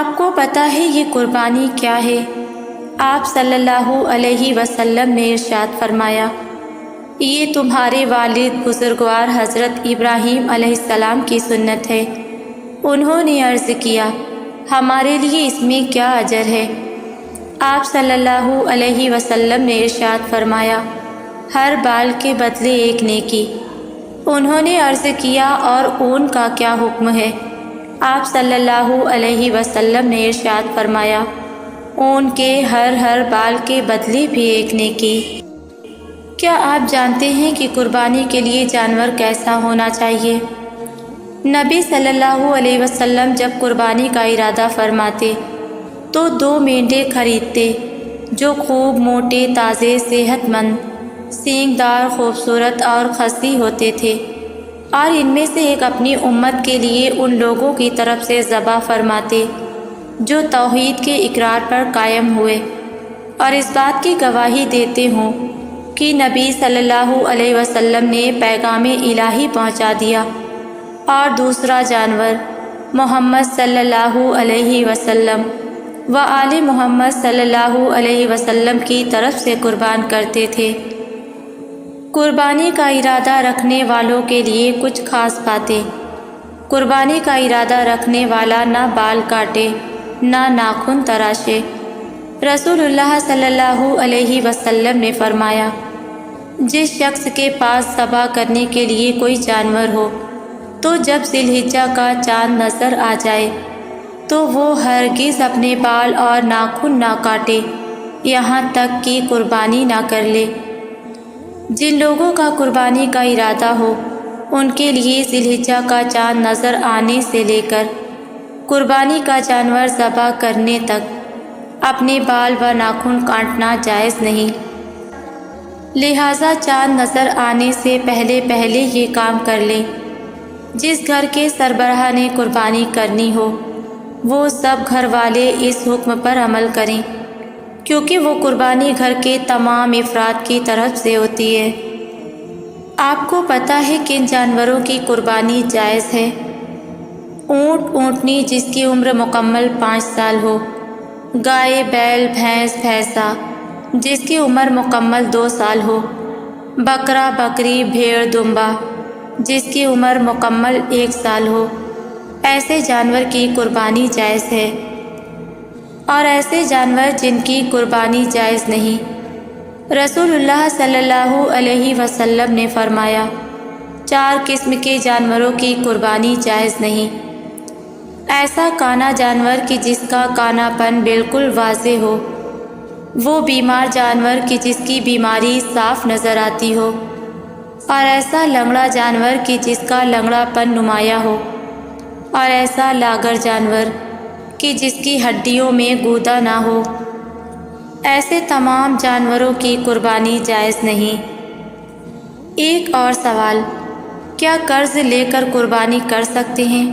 آپ کو پتہ ہے یہ قربانی کیا ہے؟ آپ صلی اللہ علیہ وسلم نے ارشاد فرمایا، یہ تمہارے والد بزرگوار حضرت ابراہیم علیہ السلام کی سنت ہے۔ انہوں نے عرض کیا، ہمارے لیے اس میں کیا اجر ہے؟ آپ صلی اللہ علیہ وسلم نے ارشاد فرمایا، ہر بال کے بدلے ایک نیکی۔ انہوں نے عرض کیا، اور اون کا کیا حکم ہے؟ آپ صلی اللہ علیہ وسلم نے ارشاد فرمایا، اون کے ہر بال کے بدلے بھی ایک نیکی۔ کیا آپ جانتے ہیں کہ قربانی کے لیے جانور کیسا ہونا چاہیے؟ نبی صلی اللہ علیہ وسلم جب قربانی کا ارادہ فرماتے تو 2 مینڈے خریدتے جو خوب موٹے، تازے، صحت مند، سینگ دار، خوبصورت اور خصی ہوتے تھے، اور ان میں سے ایک اپنی امت کے لیے ان لوگوں کی طرف سے ذبح فرماتے جو توحید کے اقرار پر قائم ہوئے اور اس بات کی گواہی دیتے ہوں کہ نبی صلی اللہ علیہ وسلم نے پیغام الہی پہنچا دیا، اور دوسرا جانور محمد صلی اللہ علیہ وسلم و آل محمد صلی اللہ علیہ وسلم کی طرف سے قربان کرتے تھے۔ قربانی کا ارادہ رکھنے والوں کے لیے کچھ خاص باتیں۔ قربانی کا ارادہ رکھنے والا نہ بال کاٹے، نہ ناخن تراشے۔ رسول اللہ صلی اللہ علیہ وسلم نے فرمایا، جس شخص کے پاس ذبح کرنے کے لیے کوئی جانور ہو تو جب ذی الحجہ کا چاند نظر آ جائے تو وہ ہرگز اپنے بال اور ناخن نہ کاٹے یہاں تک کہ قربانی نہ کر لے۔ جن لوگوں کا قربانی کا ارادہ ہو ان کے لیے ذی الحجہ کا چاند نظر آنے سے لے کر قربانی کا جانور ذبح کرنے تک اپنے بال و ناخن کاٹنا جائز نہیں۔ لہٰذا چاند نظر آنے سے پہلے یہ کام کر لیں۔ جس گھر کے سربراہ نے قربانی کرنی ہو وہ سب گھر والے اس حکم پر عمل کریں، کیونکہ وہ قربانی گھر کے تمام افراد کی طرف سے ہوتی ہے۔ آپ کو پتہ ہے کن جانوروں کی قربانی جائز ہے؟ اونٹ، اونٹنی جس کی عمر مکمل 5 سال ہو، گائے، بیل، بھینس، بھینسا جس کی عمر مکمل 2 سال ہو، بکرا، بکری، بھیڑ، دمبا جس کی عمر مکمل 1 سال ہو، ایسے جانور کی قربانی جائز ہے۔ اور ایسے جانور جن کی قربانی جائز نہیں، رسول اللہ صلی اللہ علیہ وسلم نے فرمایا، 4 قسم کے جانوروں کی قربانی جائز نہیں۔ ایسا کانا جانور کہ جس کا کانا پن بالکل واضح ہو، وہ بیمار جانور کہ جس کی بیماری صاف نظر آتی ہو، اور ایسا لنگڑا جانور کہ جس کا لنگڑا پن نمایاں ہو، اور ایسا لاغر جانور کہ جس کی ہڈیوں میں گودا نہ ہو۔ ایسے تمام جانوروں کی قربانی جائز نہیں۔ ایک اور سوال، کیا قرض لے کر قربانی کر سکتے ہیں؟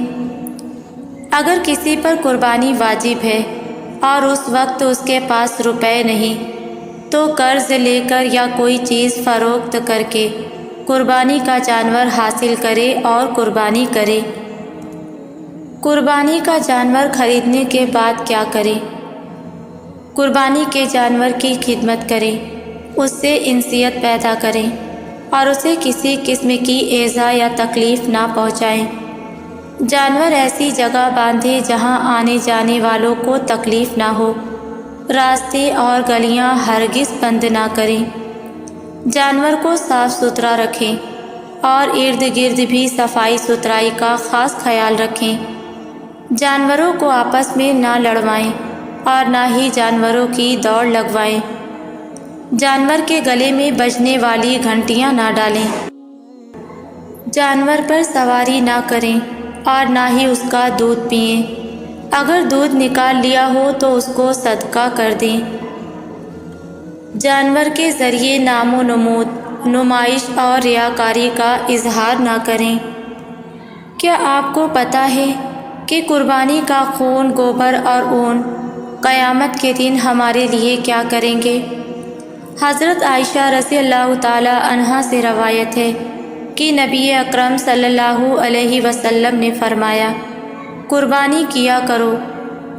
اگر کسی پر قربانی واجب ہے اور اس وقت اس کے پاس روپے نہیں تو قرض لے کر یا کوئی چیز فروخت کر کے قربانی کا جانور حاصل کرے اور قربانی کرے۔ قربانی کا جانور خریدنے کے بعد کیا کریں؟ قربانی کے جانور کی خدمت کریں، اس سے انسیت پیدا کریں اور اسے کسی قسم کی ایذا یا تکلیف نہ پہنچائیں۔ جانور ایسی جگہ باندھیں جہاں آنے جانے والوں کو تکلیف نہ ہو۔ راستے اور گلیاں ہرگز بند نہ کریں۔ جانور کو صاف ستھرا رکھیں اور ارد گرد بھی صفائی ستھرائی کا خاص خیال رکھیں۔ جانوروں کو آپس میں نہ لڑوائیں اور نہ ہی جانوروں کی دوڑ لگوائیں۔ جانور کے گلے میں بجنے والی گھنٹیاں نہ ڈالیں۔ جانور پر سواری نہ کریں اور نہ ہی اس کا دودھ پئیں۔ اگر دودھ نکال لیا ہو تو اس کو صدقہ کر دیں۔ جانور کے ذریعے نام و نمود، نمائش اور ریاکاری کا اظہار نہ کریں۔ کیا آپ کو پتہ ہے کہ قربانی کا خون، گوبر اور اون قیامت کے دن ہمارے لیے کیا کریں گے؟ حضرت عائشہ رضی اللہ تعالی عنہا سے روایت ہے کہ نبی اکرم صلی اللہ علیہ وسلم نے فرمایا، قربانی کیا کرو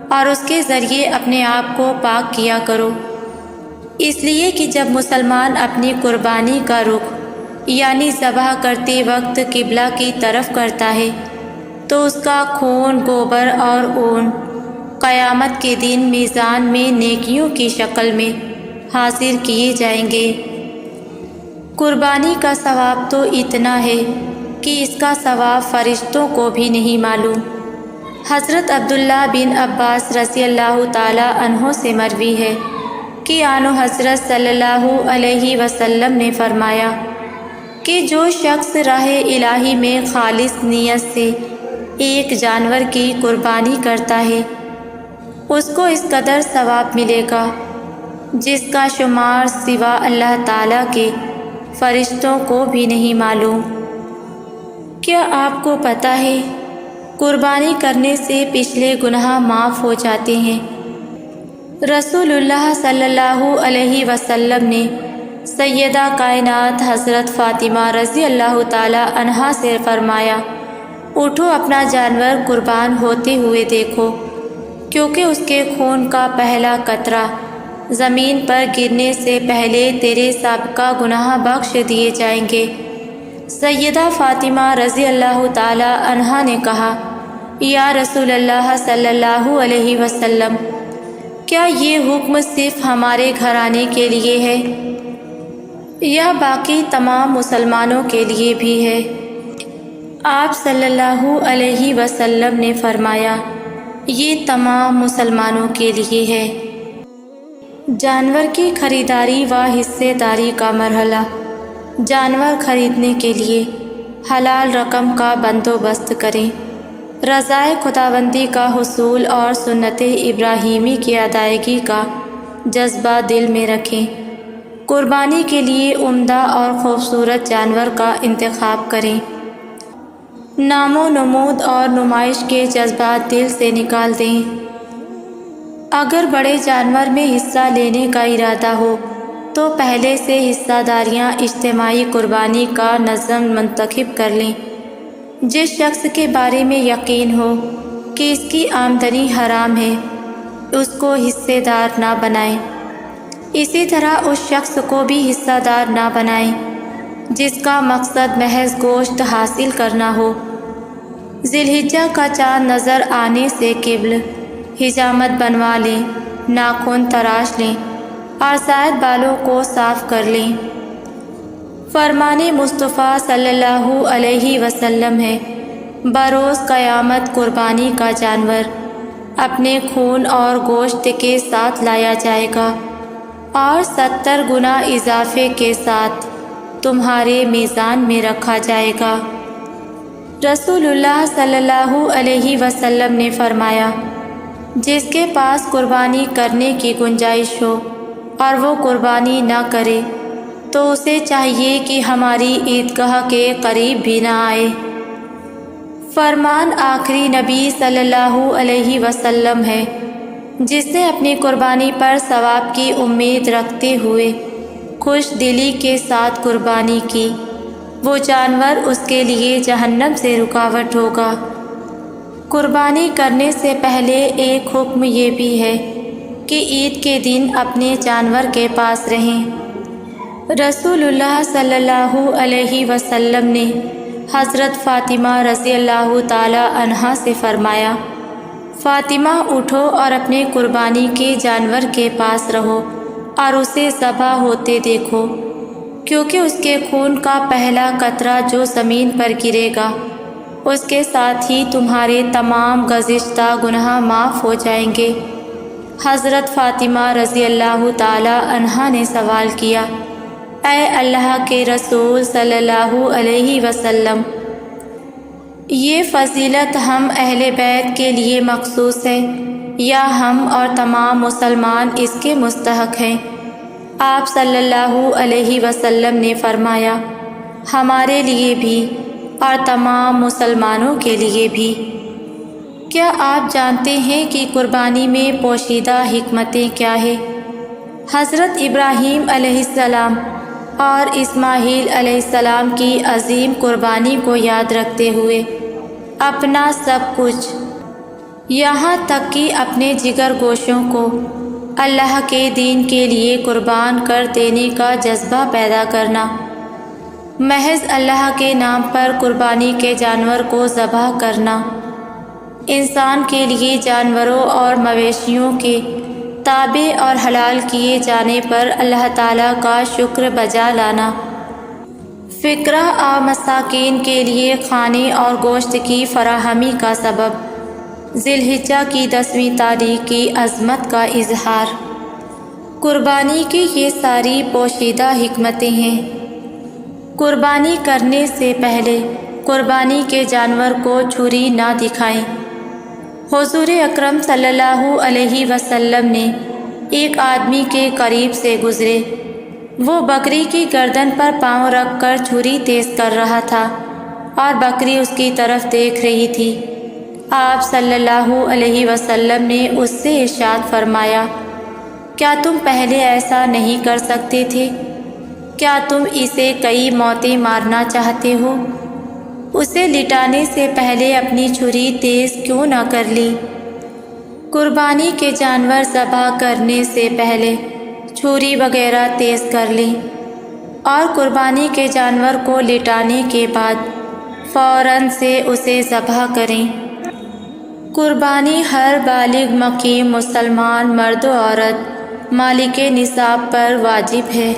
اور اس کے ذریعے اپنے آپ کو پاک کیا کرو، اس لیے کہ جب مسلمان اپنی قربانی کا رخ یعنی ذبح کرتے وقت قبلہ کی طرف کرتا ہے تو اس کا خون، گوبر اور اون قیامت کے دن میزان میں نیکیوں کی شکل میں حاضر کیے جائیں گے۔ قربانی کا ثواب تو اتنا ہے کہ اس کا ثواب فرشتوں کو بھی نہیں معلوم۔ حضرت عبداللہ بن عباس رضی اللہ تعالی عنہ سے مروی ہے کہ آن حضرت صلی اللہ علیہ وسلم نے فرمایا کہ جو شخص راہ الہی میں خالص نیت سے ایک جانور کی قربانی کرتا ہے اس کو اس قدر ثواب ملے گا جس کا شمار سوا اللہ تعالیٰ کے فرشتوں کو بھی نہیں معلوم۔ کیا آپ کو پتہ ہے قربانی کرنے سے پچھلے گناہ معاف ہو جاتے ہیں؟ رسول اللہ صلی اللہ علیہ وسلم نے سیدہ کائنات حضرت فاطمہ رضی اللہ تعالی عنہا سے فرمایا، اٹھو اپنا جانور قربان ہوتے ہوئے دیکھو، کیونکہ اس کے خون کا پہلا قطرہ زمین پر گرنے سے پہلے تیرے سابقہ گناہ بخش دیے جائیں گے۔ سیدہ فاطمہ رضی اللہ تعالی عنہا نے کہا، یا رسول اللہ صلی اللہ علیہ وسلم، کیا یہ حکم صرف ہمارے گھرانے کے لیے ہے یا باقی تمام مسلمانوں کے لیے بھی ہے؟ آپ صلی اللہ علیہ وسلم نے فرمایا، یہ تمام مسلمانوں کے لیے ہے۔ جانور کی خریداری و حصے داری کا مرحلہ۔ جانور خریدنے کے لیے حلال رقم کا بندوبست کریں، رضائے خداوندی کا حصول اور سنت ابراہیمی کی ادائیگی کا جذبہ دل میں رکھیں۔ قربانی کے لیے عمدہ اور خوبصورت جانور کا انتخاب کریں۔ نام و نمود اور نمائش کے جذبات دل سے نکال دیں۔ اگر بڑے جانور میں حصہ لینے کا ارادہ ہو تو پہلے سے حصہ داریاں اجتماعی قربانی کا نظم منتخب کر لیں۔ جس شخص کے بارے میں یقین ہو کہ اس کی آمدنی حرام ہے اس کو حصے دار نہ بنائیں۔ اسی طرح اس شخص کو بھی حصہ دار نہ بنائیں جس کا مقصد محض گوشت حاصل کرنا ہو۔ ذی الحجہ کا چاند نظر آنے سے قبل حجامت بنوا لیں، ناخن تراش لیں اور زائد بالوں کو صاف کر لیں۔ فرمان مصطفیٰ صلی اللہ علیہ وسلم ہے، بروز قیامت قربانی کا جانور اپنے خون اور گوشت کے ساتھ لایا جائے گا اور 70 گنا اضافے کے ساتھ تمہارے میزان میں رکھا جائے گا۔ رسول اللہ صلی اللہ علیہ وسلم نے فرمایا، جس کے پاس قربانی کرنے کی گنجائش ہو اور وہ قربانی نہ کرے تو اسے چاہیے کہ ہماری عیدگاہ کے قریب بھی نہ آئے۔ فرمان آخری نبی صلی اللہ علیہ وسلم ہے، جس نے اپنی قربانی پر ثواب کی امید رکھتے ہوئے خوش دلی کے ساتھ قربانی کی، وہ جانور اس کے لیے جہنم سے رکاوٹ ہوگا۔ قربانی کرنے سے پہلے ایک حکم یہ بھی ہے کہ عید کے دن اپنے جانور کے پاس رہیں۔ رسول اللہ صلی اللہ علیہ وسلم نے حضرت فاطمہ رضی اللہ تعالی عنہا سے فرمایا، فاطمہ اٹھو اور اپنے قربانی کے جانور کے پاس رہو اور اسے ذبح ہوتے دیکھو، کیونکہ اس کے خون کا پہلا قطرہ جو زمین پر گرے گا اس کے ساتھ ہی تمہارے تمام گزشتہ گناہ معاف ہو جائیں گے۔ حضرت فاطمہ رضی اللہ تعالی عنہا نے سوال کیا، اے اللہ کے رسول صلی اللہ علیہ وسلم، یہ فضیلت ہم اہل بیت کے لیے مخصوص ہے یا ہم اور تمام مسلمان اس کے مستحق ہیں؟ آپ صلی اللہ علیہ وسلم نے فرمایا، ہمارے لیے بھی اور تمام مسلمانوں کے لیے بھی۔ کیا آپ جانتے ہیں کہ قربانی میں پوشیدہ حکمتیں کیا ہیں؟ حضرت ابراہیم علیہ السلام اور اسماعیل علیہ السلام کی عظیم قربانی کو یاد رکھتے ہوئے اپنا سب کچھ یہاں تک کہ اپنے جگر گوشوں کو اللہ کے دین کے لیے قربان کر دینے کا جذبہ پیدا کرنا۔ محض اللہ کے نام پر قربانی کے جانور کو ذبح کرنا، انسان کے لیے جانوروں اور مویشیوں کے تابع اور حلال کیے جانے پر اللہ تعالیٰ کا شکر بجا لانا، فقراء اور مساکین کے لیے کھانے اور گوشت کی فراہمی کا سبب، ذی الحجہ کی 10ویں تاریخ کی عظمت کا اظہار۔ قربانی کی یہ ساری پوشیدہ حکمتیں ہیں۔ قربانی کرنے سے پہلے قربانی کے جانور کو چھری نہ دکھائیں۔ حضور اکرم صلی اللہ علیہ وسلم نے ایک آدمی کے قریب سے گزرے۔ وہ بکری کی گردن پر پاؤں رکھ کر چھری تیز کر رہا تھا اور بکری اس کی طرف دیکھ رہی تھی۔ آپ صلی اللہ علیہ وسلم نے اس سے ارشاد فرمایا، کیا تم پہلے ایسا نہیں کر سکتے تھے؟ کیا تم اسے کئی موتیں مارنا چاہتے ہو؟ اسے لٹانے سے پہلے اپنی چھری تیز کیوں نہ کر لی؟ قربانی کے جانور ذبح کرنے سے پہلے چھری وغیرہ تیز کر لیں اور قربانی کے جانور کو لٹانے کے بعد فوراً سے اسے ذبح کریں۔ قربانی ہر بالغ مقیم مسلمان مرد و عورت مالک نصاب پر واجب ہے۔